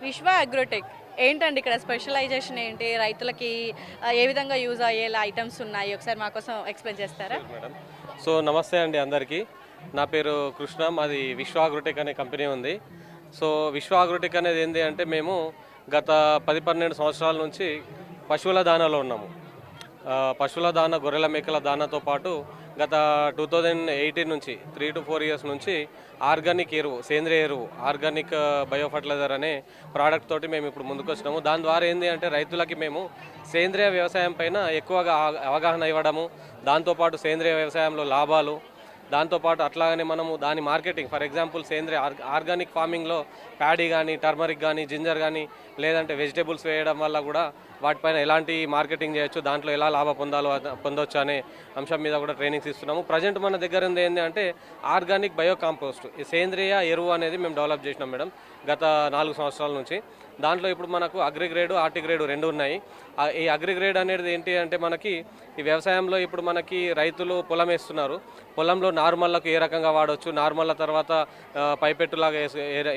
విశ్వ అగ్రోటెక్ ఏంటండి ఇక్కడ స్పెషలైజేషన్ ఏంటి? రైతులకి ఏ విధంగా యూజ్ అయ్యేలా ఐటమ్స్ ఉన్నాయి? ఒకసారి మా కోసం ఎక్స్ప్లెయిన్ చేస్తారా? మేడం సో నమస్తే అండి అందరికీ. నా పేరు కృష్ణ. మాది విశ్వ అగ్రోటెక్ అనే కంపెనీ ఉంది. సో విశ్వ అగ్రోటెక్ అనేది ఏంటి అంటే మేము గత 10-12 సంవత్సరాల నుంచి పశువుల దానాలో ఉన్నాము. పశువుల దాన, గొర్రెల మేకల దానాతో పాటు గత 2018 నుంచి 3 to 4 years నుంచి ఆర్గానిక్ ఎరువు, సేంద్రియ ఎరువు, ఆర్గానిక్ బయో ఫర్టిలైజర్ అనే ప్రోడక్ట్ తోటి మేము ఇప్పుడు ముందుకు వచ్చినాము. దాని ద్వారా ఏంటి అంటే రైతులకి మేము సేంద్రియ వ్యవసాయం పైన ఎక్కువగా అవగాహన ఇవ్వడము, దాంతోపాటు సేంద్రియ వ్యవసాయంలో లాభాలు, దాంతోపాటు అట్లాగనే మనము దాని మార్కెటింగ్, ఫర్ ఎగ్జాంపుల్ సేంద్రియ ఆర్గానిక్ ఫార్మింగ్లో ప్యాడీ కానీ, టర్మరిక్ కానీ, జింజర్ కానీ, లేదంటే వెజిటేబుల్స్ వేయడం వల్ల కూడా వాటిపైన ఎలాంటి మార్కెటింగ్ చేయొచ్చు, దాంట్లో ఎలా లాభ పొందొచ్చు అనే అంశం మీద కూడా ట్రైనింగ్స్ ఇస్తున్నాము. ప్రజెంట్ మన దగ్గర ఉంది ఏంటి అంటే ఆర్గానిక్ బయో కాంపోస్ట్, ఈ సేంద్రియ ఎరువు అనేది మేము డెవలప్ చేసినాం మేడం గత 4 సంవత్సరాల నుంచి. దాంట్లో ఇప్పుడు మనకు అగ్రిగ్రేడ్, ఆర్టిగ్రేడ్ 2 ఉన్నాయి. ఈ అగ్రిగ్రేడ్ అనేది ఏంటి అంటే మనకి ఈ వ్యవసాయంలో ఇప్పుడు మనకి రైతులు పొలం వేస్తున్నారు. పొలంలో నార్మల్లకు ఏ రకంగా వాడవచ్చు, నార్మల్ల తర్వాత పైపెట్టులాగా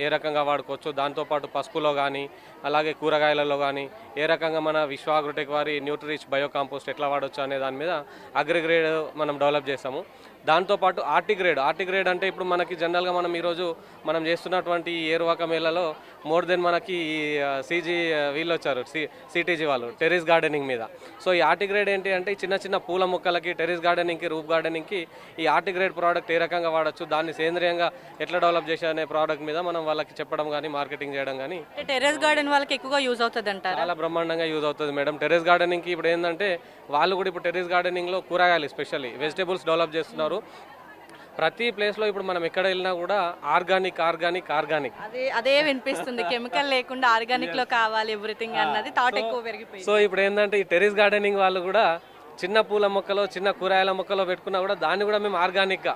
ఏ రకంగా వాడుకోవచ్చు, దాంతోపాటు పసుపులో కానీ అలాగే కూరగాయలలో కానీ ఏ రకంగా మన విశ్వ అగ్రోటెక్ వారి న్యూట్రిరిచ్ బయో కాంపోస్ట్ ఎట్లా వాడవచ్చు అనే దాని మీద అగ్రిగ్రేడ్ మనం డెవలప్ చేస్తాము. దాంతోపాటు ఆర్టిగ్రేడ్ అంటే ఇప్పుడు మనకి జనరల్గా మనం ఈరోజు మనం చేస్తున్నటువంటి ఈ ఏరువాక మేళలో మోర్ దెన్ మనకి సీజీ వీళ్ళు వచ్చారు, సిటీజీ వాళ్ళు టెర్రస్ గార్డెనింగ్ మీద. సో ఈ ఆర్టిగ్రేడ్ ఏంటి అంటే చిన్న చిన్న పూల మొక్కలకి, టెర్రస్ గార్డెనింగ్కి, రూఫ్ గార్డెనింగ్కి ఈ ఆర్టిగ్రేడ్ ప్రోడక్ట్ ఏ రకంగా వాడచ్చు, దాన్ని సేంద్రియంగా ఎట్లా డెవలప్ చేసే అనే ప్రోడక్ట్ మీద మనం వాళ్ళకి చెప్పడం కానీ, మార్కెటింగ్ చేయడం కానీ. టెర్రస్ గార్డెన్ వాళ్ళకి ఎక్కువగా యూజ్ అవుతుంది అంటారు. చాలా బ్రహ్మాండంగా యూజ్ అవుతుంది మేడం. టెర్రస్ గార్డెనింగ్కి ఇప్పుడు ఏంటంటే వాళ్ళు కూడా ఇప్పుడు టెర్రస్ గార్డెనింగ్లో కూరగాయలు, ఎస్పెషల్లీ వెజిటేబుల్స్ డెవలప్ చేస్తున్నారు. ప్రతి ప్లేస్లో ఇప్పుడు మనం ఎక్కడ వెళ్ళినా కూడా ఆర్గానిక్ ఆర్గానిక్ ఆర్గానిక్ అదే వినిపిస్తుంది. కెమికల్ లేకుండా ఆర్గానిక్ లో కావాలి ఎవ్రీథింగ్ అన్నది థాట్ ఎక్కువ పెరిగిపోయింది. సో ఇప్పుడు ఏంటంటే ఈ టెర్రస్ గార్డెనింగ్ వాళ్ళు కూడా చిన్న పూల మొక్కలో, చిన్న కూరగాయల మొక్కలో పెట్టుకున్నా కూడా దాన్ని కూడా మేము ఆర్గానిక్గా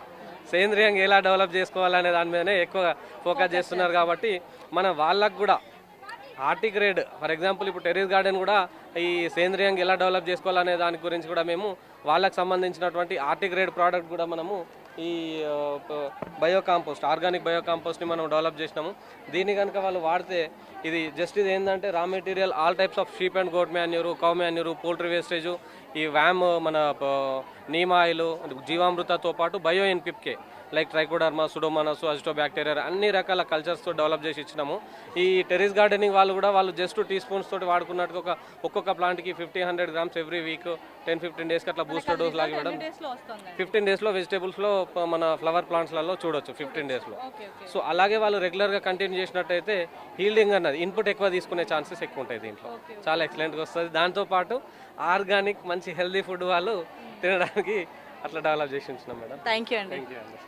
సేంద్రియంగా ఎలా డెవలప్ చేసుకోవాలనే దాని మీదనే ఎక్కువ ఫోకస్ చేస్తున్నారు. కాబట్టి మనం వాళ్ళకు కూడా ఆర్టిగ్రేడ్, ఫర్ ఎగ్జాంపుల్ ఇప్పుడు టెర్రస్ గార్డెన్ కూడా ఈ సేంద్రియంగా ఎలా డెవలప్ చేసుకోవాలనే దాని గురించి కూడా మేము వాళ్ళకి సంబంధించినటువంటి ఆర్టిగ్రేడ్ ప్రోడక్ట్ కూడా మనము ఈ బయో కాంపోస్ట్, ఆర్గానిక్ బయో కాంపోస్ట్ని మనం డెవలప్ చేసినాము. దీన్ని కనుక వాళ్ళు వాడితే ఇది ఏంటంటే రా material all types of sheep and goat manure, cow manure, poultry wastage, ఈ వ్యామ్, మన నీమ్ ఆయిల్, జీవామృతతో పాటు bio NPK like trichoderma, pseudomonas, azotobacteria అన్ని రకాల కల్చర్స్తో డెవలప్ చేసి ఇచ్చినాము. ఈ టెర్రస్ గార్డెనింగ్ వాళ్ళు జస్ట్ టీ స్పూన్స్ తోటి వాడుకున్నట్టుగా ఒక్కొక్క ప్లాంట్కి 50-100 grams ఎవ్రీ వీక్ 10-15 days అట్లా బూస్టర్ డోస్ లాగా ఇవ్వడం. 15 days వెజిటేబుల్స్లో మన ఫ్లవర్ ప్లాంట్స్లలో చూడొచ్చు 15 days. సో అలాగే వాళ్ళు రెగ్యులర్గా కంటిన్యూ చేసినట్టయితే హీల్డింగ్ అన్నది ఇన్పుట్ ఎక్కువ తీసుకునే ఛాన్సెస్ ఎక్కువ ఉంటాయి దీంట్లో. చాలా ఎక్సలెంట్గా వస్తుంది. దాంతోపాటు ఆర్గానిక్ మంచి హెల్దీ ఫుడ్ వాళ్ళు తినడానికి అట్లా డెవలప్ చేసి ఉంటున్నాం మేడం. థ్యాంక్ యూ అండి.